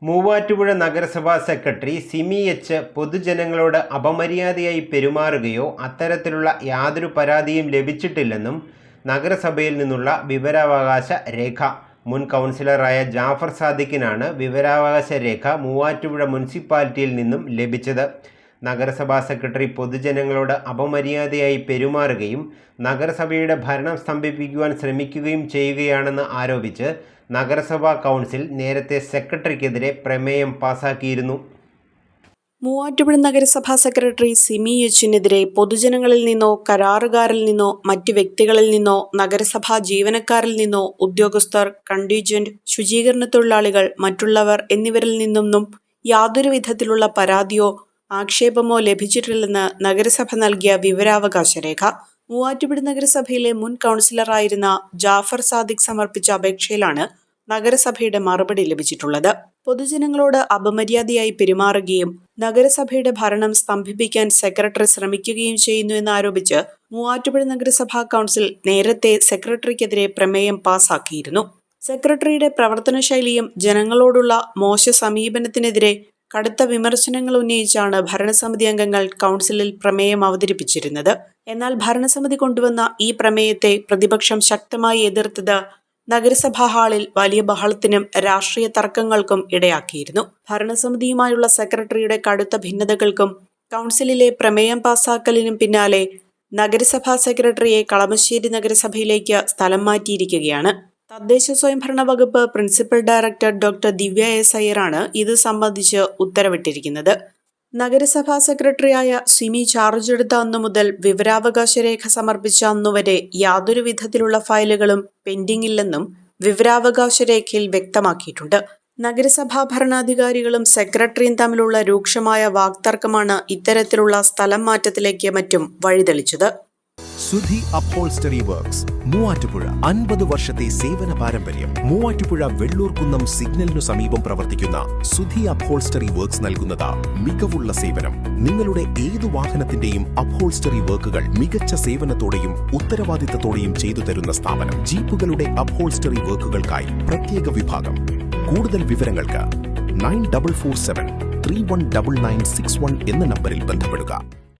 മൂവാറ്റുപുഴ നഗരസഭാ secretary Simi H പൊതുജനങ്ങളോട് അപമര്യാദയായി പെരുമാറുകയോ അത്തരത്തിലുള്ള യാതൊരു പരാതിയും ലഭിച്ചിട്ടില്ലെന്നും നഗരസഭയിൽ നിന്നുള്ള വിവരാവകാശ രേഖ. മുൻ കൗൺസിലറായ ജാഫർ സാദിഖിനാണ് വിവരാവകാശ രേഖ മൂവാറ്റുപുഴ മുനിസിപ്പാലിറ്റിയിൽ നിന്നും ലഭിച്ചത്. നഗരസഭാ സെക്രട്ടറി പൊതുജനങ്ങളോട് അപമര്യാദയായി പെരുമാറുകയും നഗരസഭയുടെ ഭരണം സ്തംഭിപ്പിക്കുവാൻ ശ്രമിക്കുകയും ചെയ്യുകയാണെന്ന് ആരോപിച്ച് നഗരസഭാ കൗൺസിൽ നേരത്തെ സെക്രട്ടറിക്കെതിരെ പ്രമേയം പാസാക്കിയിരുന്നു. മൂവാറ്റുപുഴ നഗരസഭാ സെക്രട്ടറി സിമി എച്ചിനെതിരെ പൊതുജനങ്ങളിൽ നിന്നോ കരാറുകാരിൽ നിന്നോ മറ്റ് വ്യക്തികളിൽ നിന്നോ നഗരസഭാ ജീവനക്കാരിൽ നിന്നോ ഉദ്യോഗസ്ഥർ, കണ്ടീജന്റ്, ശുചീകരണ തൊഴിലാളികൾ, മറ്റുള്ളവർ എന്നിവരിൽ നിന്നൊന്നും യാതൊരു വിധത്തിലുള്ള പരാതിയോ ആക്ഷേപമോ ലഭിച്ചിട്ടില്ലെന്ന് നഗരസഭ നൽകിയ വിവരാവകാശ രേഖ. മൂവാറ്റുപുഴ നഗരസഭയിലെ മുൻ കൗൺസിലറായിരുന്ന ജാഫർ സാദിഖ് സമർപ്പിച്ച അപേക്ഷയിലാണ് നഗരസഭയുടെ മറുപടി ലഭിച്ചിട്ടുള്ളത്. പൊതുജനങ്ങളോട് അപമര്യാദയായി പെരുമാറുകയും നഗരസഭയുടെ ഭരണം സ്തംഭിപ്പിക്കാൻ സെക്രട്ടറി ശ്രമിക്കുകയും ചെയ്യുന്നു എന്നാരോപിച്ച് മൂവാറ്റുപുഴ നഗരസഭാ കൗൺസിൽ നേരത്തെ സെക്രട്ടറിക്കെതിരെ പ്രമേയം പാസാക്കിയിരുന്നു. സെക്രട്ടറിയുടെ പ്രവർത്തനശൈലിയും ജനങ്ങളോടുള്ള മോശ സമീപനത്തിനെതിരെ കടുത്ത വിമർശനങ്ങൾ ഉന്നയിച്ചാണ് ഭരണസമിതി അംഗങ്ങൾ കൗൺസിലിൽ പ്രമേയം അവതരിപ്പിച്ചിരുന്നത്. എന്നാൽ ഭരണസമിതി കൊണ്ടുവന്ന ഈ പ്രമേയത്തെ പ്രതിപക്ഷം ശക്തമായി എതിർത്തത് നഗരസഭാ ഹാളിൽ വലിയ ബഹളത്തിനും രാഷ്ട്രീയ തർക്കങ്ങൾക്കും ഇടയാക്കിയിരുന്നു. ഭരണസമിതിയുമായുള്ള സെക്രട്ടറിയുടെ കടുത്ത ഭിന്നതകൾക്കും കൗൺസിലിലെ പ്രമേയം പാസാക്കലിനും പിന്നാലെ നഗരസഭാ സെക്രട്ടറിയെ കളമശ്ശേരി നഗരസഭയിലേക്ക് സ്ഥലം മാറ്റിയിരിക്കുകയാണ്. തദ്ദേശ സ്വയംഭരണ വകുപ്പ് പ്രിൻസിപ്പൽ ഡയറക്ടർ ഡോക്ടർ ദിവ്യ എസ് അയ്യറാണ് ഇത് സംബന്ധിച്ച് ഉത്തരവിട്ടിരിക്കുന്നത്. നഗരസഭാ സെക്രട്ടറിയായ സിമി ചാർജ് എടുത്ത അന്നു മുതൽ വിവരാവകാശ രേഖ സമർപ്പിച്ച അന്നുവരെ യാതൊരു വിധത്തിലുള്ള ഫയലുകളും പെൻഡിംഗ് ഇല്ലെന്നും വിവരാവകാശ രേഖയിൽ വ്യക്തമാക്കിയിട്ടുണ്ട്. നഗരസഭാ ഭരണാധികാരികളും സെക്രട്ടറിയും തമ്മിലുള്ള രൂക്ഷമായ വാക്തർക്കമാണ് ഇത്തരത്തിലുള്ള സ്ഥലം മാറ്റത്തിലേക്ക് മറ്റും വഴിതെളിച്ചത്. സുധി അപ്ഹോൾസ്റ്ററി വർക്ക്സ് മൂവാറ്റുപുഴ 50 വർഷത്തെ സേവന പാരമ്പര്യം. മൂവാറ്റുപുഴ വെള്ളൂർക്കുന്നം സിഗ്നലിനു സമീപം പ്രവർത്തിക്കുന്ന സുധി അപ്ഹോൾസ്റ്ററി വർക്ക്സ് നൽകുന്നത് മികവുള്ള സേവനം. നിങ്ങളുടെ ഏതു വാഹനത്തിന്റെയും അപ്ഹോൾസ്റ്ററി വർക്കുകൾ മികച്ച സേവനത്തോടെയും ഉത്തരവാദിത്തത്തോടെയും ചെയ്തു തരുന്ന സ്ഥാപനം. ജീപ്പുകളുടെ അപ്ഹോൾസ്റ്ററി വർക്കുകൾക്കായി പ്രത്യേക വിഭാഗം. കൂടുതൽ വിവരങ്ങൾക്ക് 9447 319961 എന്ന നമ്പറിൽ ബന്ധപ്പെടുക.